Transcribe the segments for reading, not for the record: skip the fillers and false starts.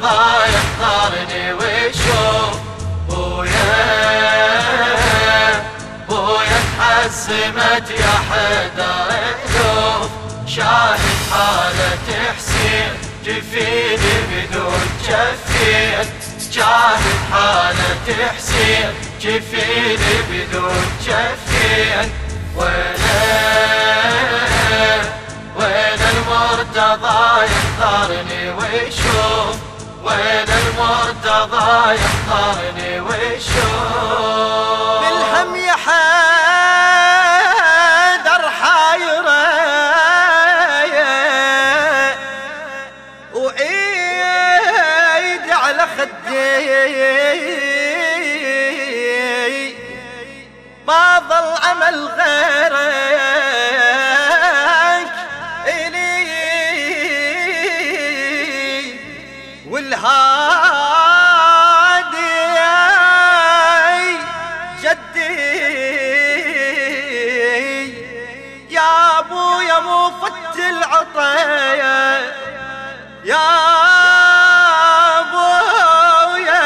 ضايع ضارني وشوف بويا تحزمت يا حدر الذوف، شاهد حالة حسين جفيني بدون جفين، شاهد حالة حسين جفيني بدون جفين. وين المرتضى يحضرني ويشوف، وين المرتضى يحضرني ويشوف. بالهم يا حيدر حايرة وعيد على خدي، ما ظل عمل غيرك إلي والهادي جدي. يا ابويا مو فت العطايا، يا ابويا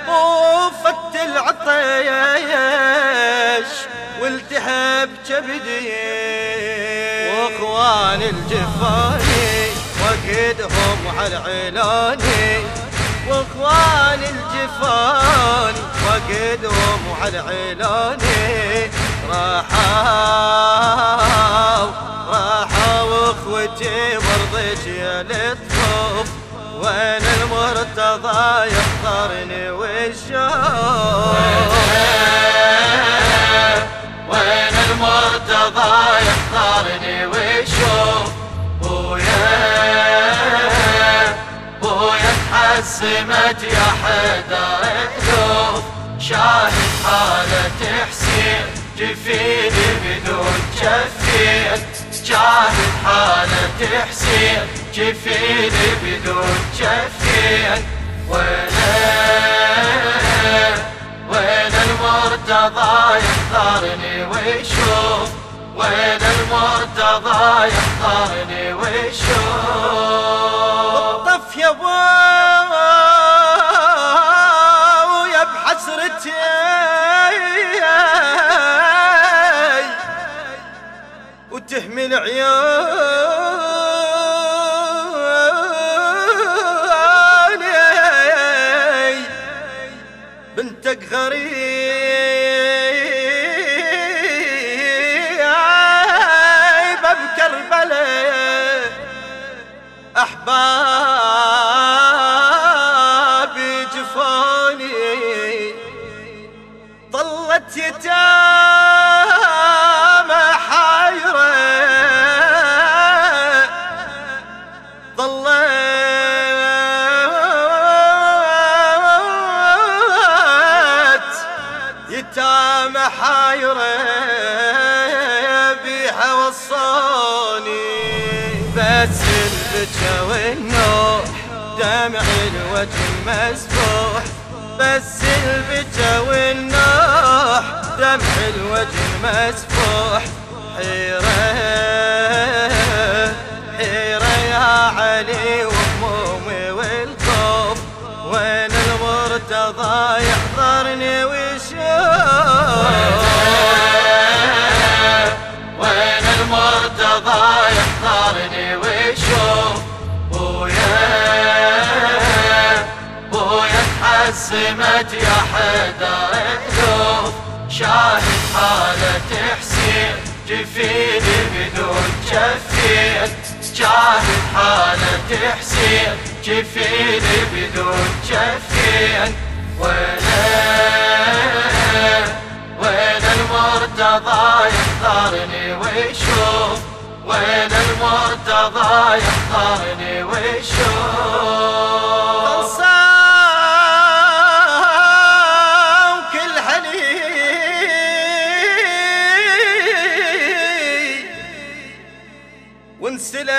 مو فت العطايش والتهب كبدي. واخوان الجفاني وقدهم على علاني، واخوان الجفان وقدهم على علاني. راحوا واخوتي برضك يا لطف، وين المرتضى يحضرني ويشوف. وين المرتضى يحضرني ويشوف، بويا تحزمت يا حدر الذوف، شاهد حالة حسين جفيني بدون جفين، شاهد حالة حسين جفيني بدون جفين. وين المرتضى يحضرني ويشوف، وين المرتضى يحضرني ويشوف. الطف يا ابويا بحسرتي وتهمل عيوني، بنتك غريبة بكربلاء، أحبابي جفاني ظلت يتامى حايرة، ظلت يتامى حايرة بيها وصاني. بس البكا والنوح دمع الوجه مسفوح، بس البكا والنوح دمع الوجه مسفوح. حيرة حيرة يا علي وهمومي والخوف، وين المرتضى يحضرني ويشوف. وين المرتضى يحضرني ويشوف، بويا تحزمت يا حدر الذوف، شاهد حالة حسين جفيني بدون جفين، شاهد حالة حسين جفيني بدون جفين. وين المرتضى يحضرني ويشوف، وين المرتضى يحضرني ويشوف. خلصان كل حنين وانسلب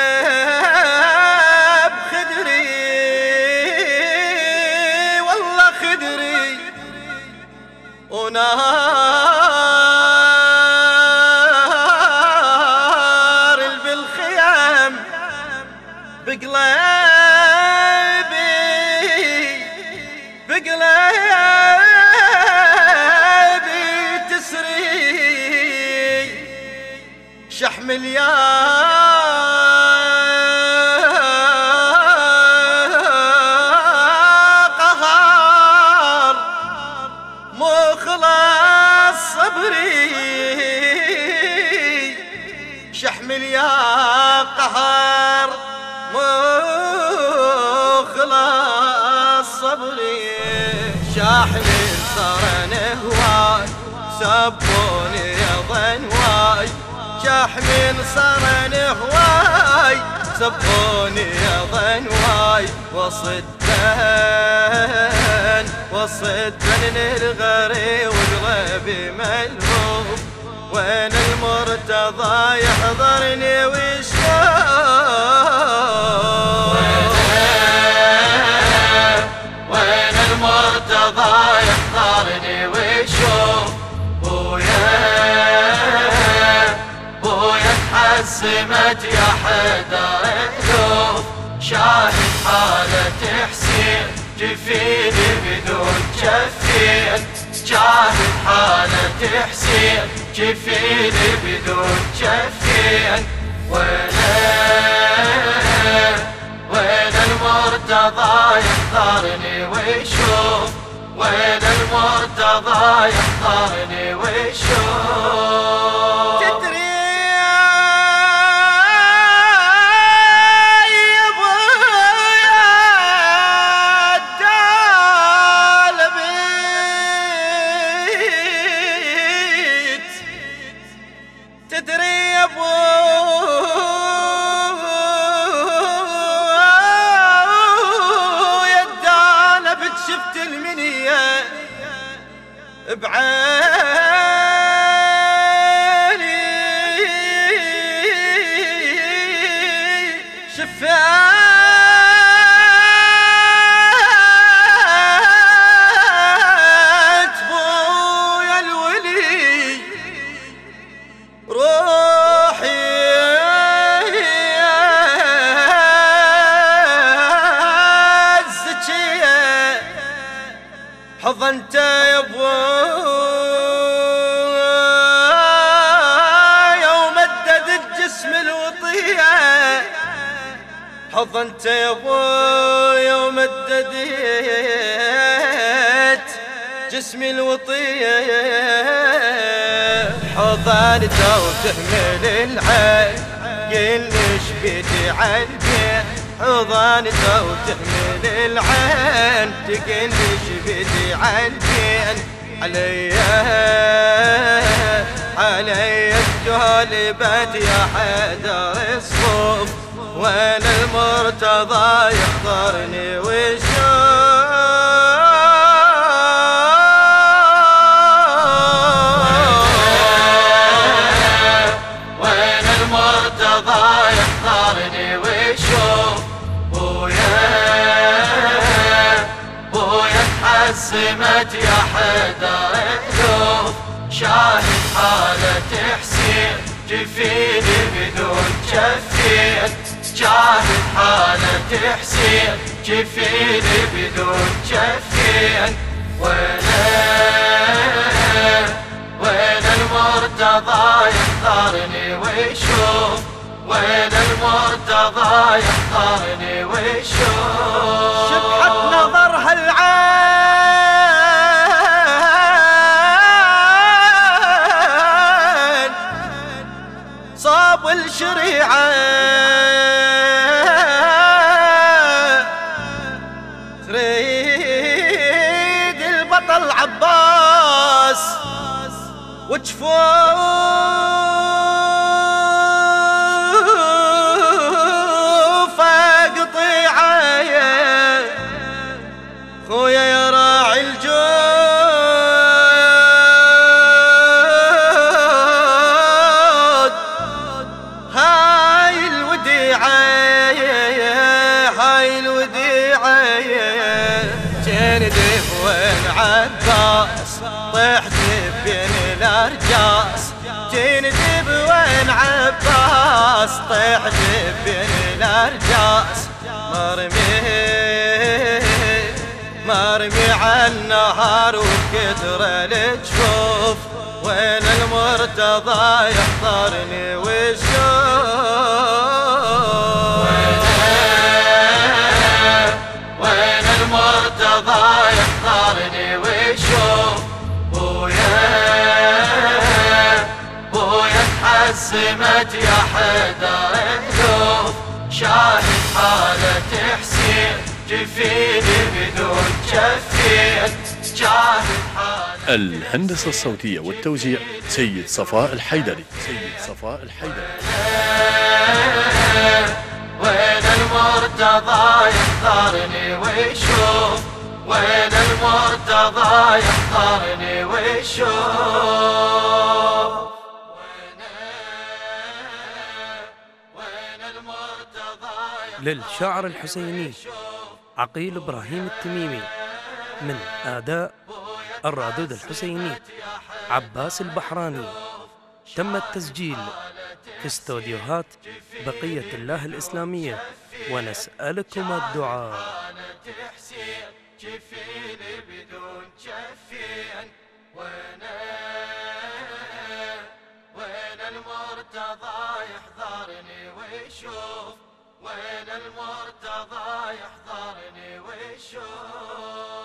خدري، والله خدري ونار بالخيام بقلب صبري شاحن صار هواي سبوني ظنواي شاحن صار هواي سبوني ظنواي وصدن للغري وقلبي ملهوف وين المرتضى يحضرني ويشوف وين المرتضى يحضرني ويشوف بويا تحسمت يا حدر الذوب شاهد حالة حسين جفيني بدون جفين شاهد حالة حسين جفيني بدون جفين وين المرتضى يحضرني ويشوف وين المرتضى يحضرني ويشوف تدري يا ابويا الدالة بيت شفت المنية بعيني شفات بويا الولي روحي الزكية حضنت يا ابويا ومدد الجسم الوطية حضنت يا ابويا ومددت جسمي الوطية حضنته وتهمل العين قلش بيدي عالبين حضنته وتهمل العين تقلش بيدي عالبين علي الجولبات يا حدر الصوف وين المرتضى يحضرني ويشوف وين المرتضى يحضرني ويشوف بويا تحسمت يا حدر الذوب شاهد حالة حسين جفيني بدون جفين شاهد حالة حسين جفيني بدون جفين وين المرتضى يحضرني ويشوف وين المرتضى يحضرني ويشوف شبحة نظرها العين صاب الشريعة تريد البطل عباس وجفوفه قطيعة خويا يا راعي الجود هاي الوديعة هاي الوديعة جندف وين عباس طحت بين الارجاس جندب وين عباس طحت بين الارجاس مرمي عالنهار وكثر الجفوف وين المرتضى يحضرني ويشوف وين المرتضى يحضرني ويشوف بويا تحسمت يا حدر الذوب شاهد حالة حسين جفيني بدون شفين جاهد حالك. الهندسة الصوتية والتوزيع سيد صفاء الحيدري. وين المرتضى يختارني ويشوف، وين المرتضى يختارني ويشوف. للشاعر الحسيني عقيل إبراهيم التميمي، من أداء الرادود الحسيني عباس البحراني. تم التسجيل في استوديوهات بقية الله الإسلامية، ونسألكم الدعاء. وين المرتضى يحضرني ويشوف، وين المرتضى يحضرني ويشوف.